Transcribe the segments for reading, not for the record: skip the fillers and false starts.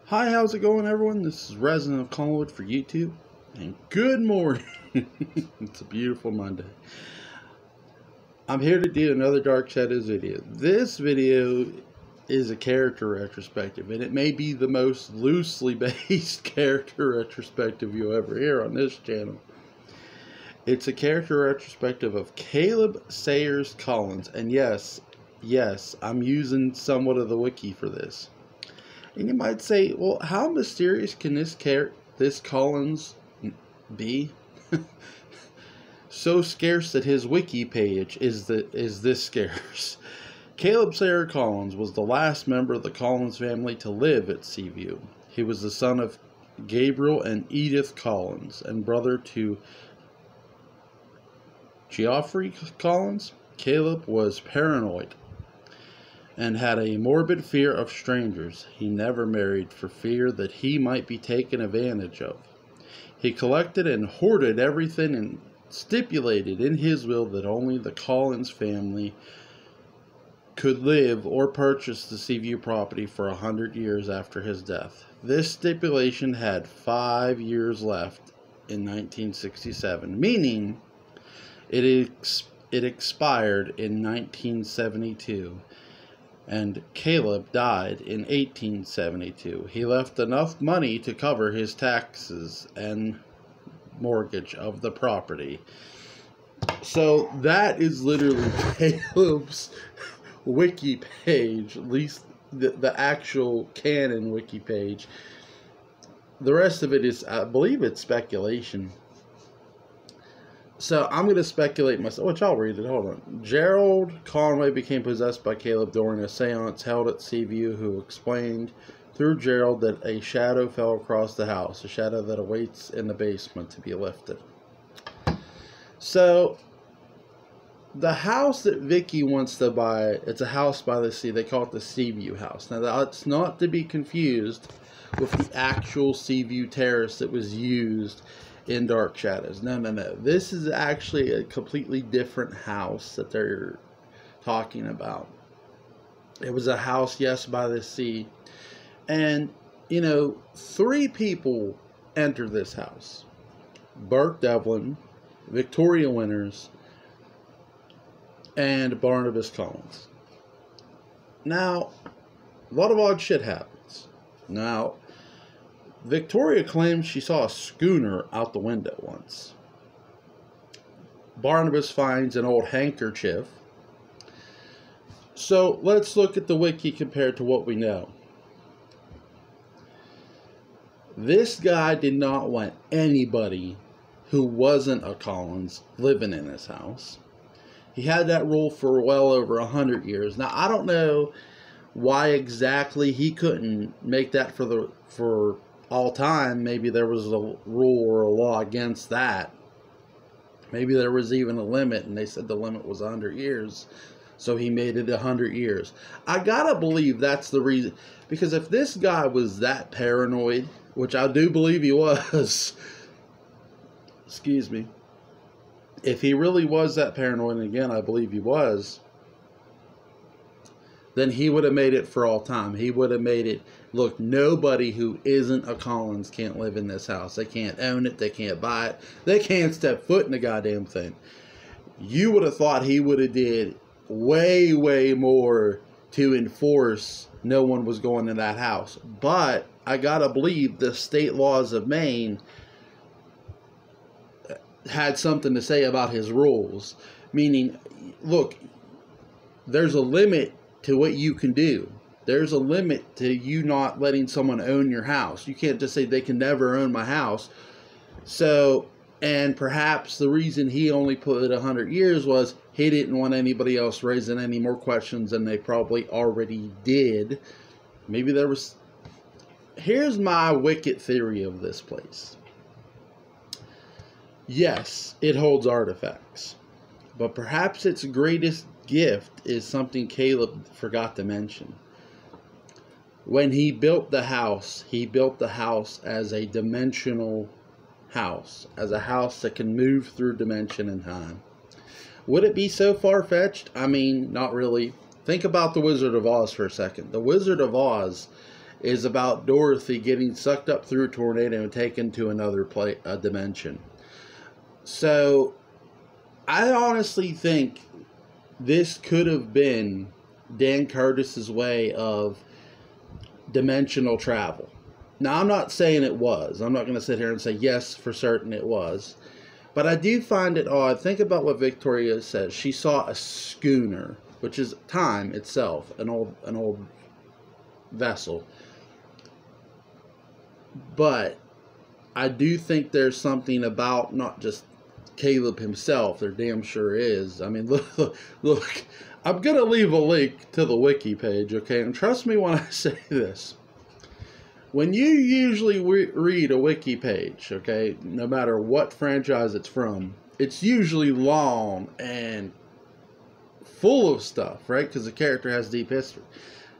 Hi, how's it going, everyone? This is Resident of Collingwood for YouTube, and good morning. It's a beautiful Monday. I'm here to do another Dark Shadows video. This video is a character retrospective, and it may be the most loosely based character retrospective you'll ever hear on this channel. It's a character retrospective of Caleb Sayers Collins, and yes, I'm using somewhat of the wiki for this. And you might say, well, how mysterious can this Collins be? So scarce that his wiki page is this scarce. Caleb Sayers Collins was the last member of the Collins family to live at Seaview. He was the son of Gabriel and Edith Collins and brother to Geoffrey Collins. Caleb was paranoid and had a morbid fear of strangers. He never married for fear that he might be taken advantage of. He collected and hoarded everything and stipulated in his will that only the Collins family could live or purchase the Seaview property for 100 years after his death. This stipulation had 5 years left in 1967, meaning it expired in 1972. And Caleb died in 1872. He left enough money to cover his taxes and mortgage of the property. So that is literally Caleb's wiki page, at least the actual canon wiki page. The rest of it is, I believe it's speculation. So I'm going to speculate myself, which I'll read it. Hold on. Gerald Conway became possessed by Caleb during a seance held at Seaview, who explained through Gerald that a shadow fell across the house, a shadow that awaits in the basement to be lifted. So the house that Vicky wants to buy, it's a house by the sea. They call it the Seaview house. Now that's not to be confused with the actual Seaview terrace that was used in Dark Shadows. No. This is actually a completely different house that they're talking about. It was a house, yes, by the sea. And, 3 people enter this house. Burke Devlin, Victoria Winters, and Barnabas Collins. Now, a lot of odd shit happens. Now, Victoria claims she saw a schooner out the window once. Barnabas finds an old handkerchief. So let's look at the wiki compared to what we know. This guy did not want anybody who wasn't a Collins living in his house. He had that rule for well over 100 years. Now, I don't know why exactly he couldn't make that for all time. Maybe there was a rule or a law against that. Maybe there was even a limit, and they said the limit was 100 years, so he made it 100 years. I gotta believe that's the reason, because if this guy was that paranoid, which I do believe he was, excuse me, if he really was that paranoid, and again I believe he was, then he would have made it for all time. He would have made it, look, nobody who isn't a Collins can't live in this house. They can't own it. They can't buy it. They can't step foot in the goddamn thing. You would have thought he would have did way, way more to enforce no one was going in that house. But I gotta believe the state laws of Maine had something to say about his rules. Meaning, look, there's a limit to what you can do. There's a limit to you not letting someone own your house. You can't just say they can never own my house. So, and perhaps the reason he only put 100 years was he didn't want anybody else raising any more questions than they probably already did. Maybe there was... Here's my wicked theory of this place. Yes, it holds artifacts, but perhaps its greatest gift is something Caleb forgot to mention. When he built the house as a dimensional house, as a house that can move through dimension and time. Would it be so far-fetched? I mean, not really. Think about the Wizard of Oz for a second. The Wizard of Oz is about Dorothy getting sucked up through a tornado and taken to another dimension. So I honestly think this could have been Dan Curtis's way of dimensional travel. Now, I'm not saying it was. I'm not going to sit here and say yes, for certain it was. But I do find it odd. Think about what Victoria says. She saw a schooner, which is time itself, an old vessel. But I do think there's something about not just Caleb himself. There damn sure is. I mean, look, I'm going to leave a link to the wiki page, okay? And trust me when I say this. When you usually read a wiki page, okay, no matter what franchise it's from, it's usually long and full of stuff, right? Because the character has deep history.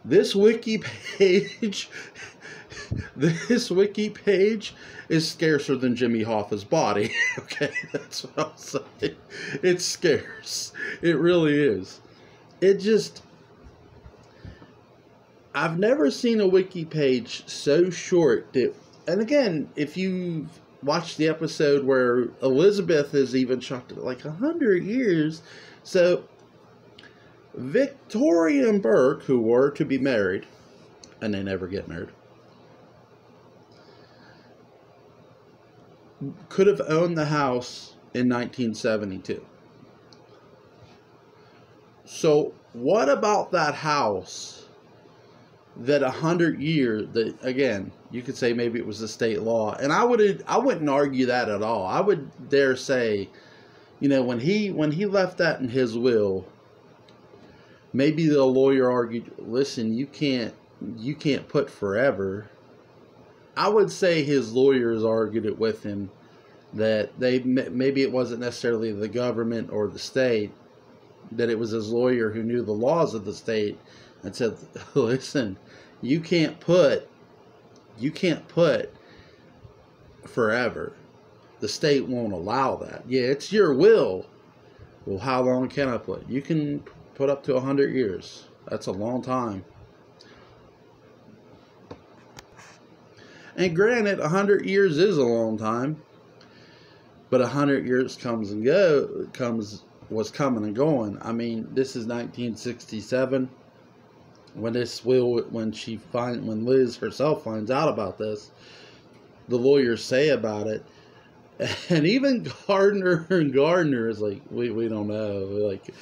This wiki page, is scarcer than Jimmy Hoffa's body. Okay, that's what I'll say. It's scarce. It really is. It just, I've never seen a wiki page so short that, and again, if you've watched the episode where Elizabeth is even shocked at like 100 years, so Victoria and Burke, who were to be married, and they never get married, could have owned the house in 1972. So what about that house that 100 years, that again, you could say maybe it was the state law, and I wouldn't argue that at all. I would dare say, you know, when he left that in his will, maybe the lawyer argued, listen, you can't put forever. I would say his lawyers argued it with him that maybe it wasn't necessarily the government or the state, that it was his lawyer who knew the laws of the state and said, listen, you can't put forever. The state won't allow that. Yeah, it's your will. Well, how long can I put? You can put up to 100 years. That's a long time. And granted, 100 years is a long time, but 100 years was coming and going. I mean, this is 1967 when when Liz herself finds out about this. The lawyers say about it, and even Gardner is like, we don't know, like,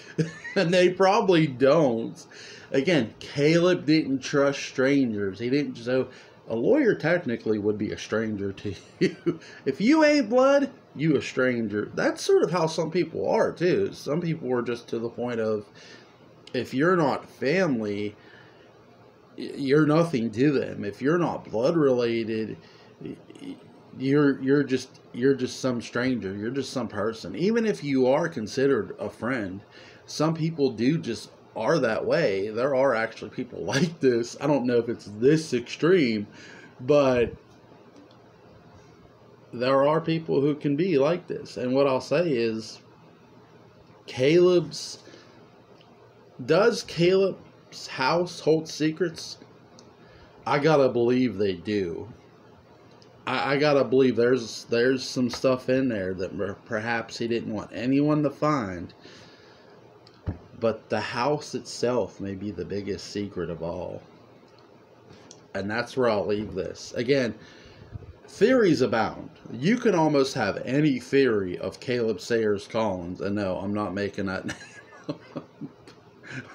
and they probably don't. Again, Caleb didn't trust strangers. He didn't. So a lawyer technically would be a stranger to you. If you ain't blood, you a stranger. That's sort of how some people are too. Some people are just to the point of, if you're not family, you're nothing to them. If you're not blood related, you're just some stranger. You're just some person. Even if you are considered a friend, some people just are that way. There are actually people like this. I don't know if it's this extreme, but there are people who can be like this. And what I'll say is, does Caleb's house hold secrets? I gotta believe they do. I gotta believe there's some stuff in there that perhaps he didn't want anyone to find. But the house itself may be the biggest secret of all. And that's where I'll leave this. Again, theories abound. You can almost have any theory of Caleb Sayers Collins. And no, I'm not making that name.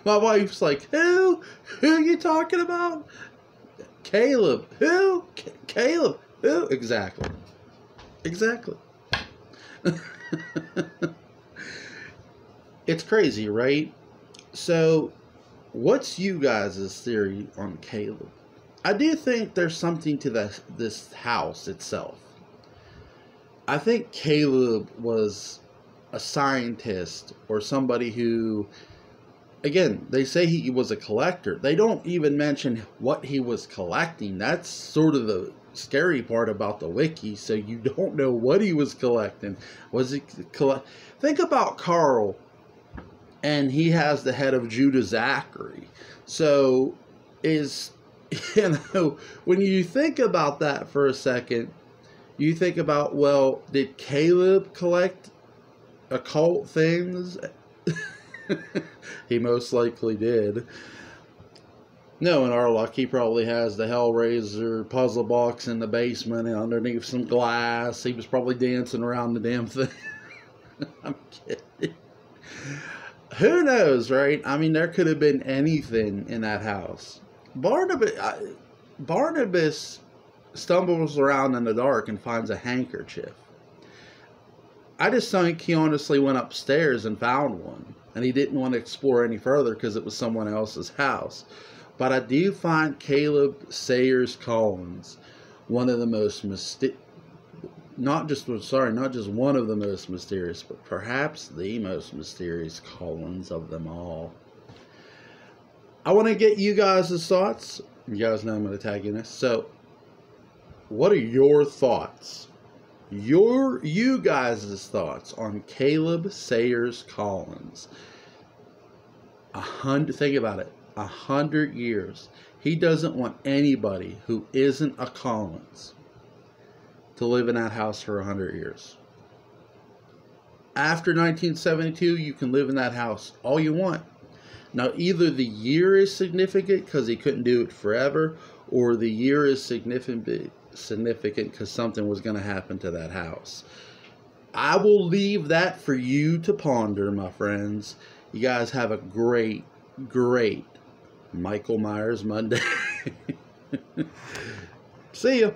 My wife's like, who? Who are you talking about? Caleb. Who? Caleb. Who? Exactly. It's crazy, right? So, what's you guys' theory on Caleb? I do think there's something to this house itself. I think Caleb was a scientist or somebody who, again, they say he was a collector. They don't even mention what he was collecting. That's sort of the scary part about the wiki. So you don't know what he was collecting. Think about Carl, and he has the head of Judah Zachary. So You know, when you think about that for a second, you think about, well, did Caleb collect occult things? He most likely did. No, in our luck, he probably has the Hellraiser puzzle box in the basement and underneath some glass. He was probably dancing around the damn thing. I'm kidding. Who knows, right? I mean, there could have been anything in that house. Barnabas stumbles around in the dark and finds a handkerchief. I just think he honestly went upstairs and found one. And he didn't want to explore any further because it was someone else's house. But I do find Caleb Sayers Collins one of the most not just one of the most mysterious, but perhaps the most mysterious Collins of them all. I want to get you guys' thoughts. You guys know I'm going to tag in this. So, what are your thoughts? You guys' thoughts on Caleb Sayers Collins? Think about it. 100 years. He doesn't want anybody who isn't a Collins to live in that house for 100 years. After 1972, you can live in that house all you want. Now, either the year is significant because he couldn't do it forever, or the year is significant because something was going to happen to that house. I will leave that for you to ponder, my friends. You guys have a great Michael Myers Monday. See ya.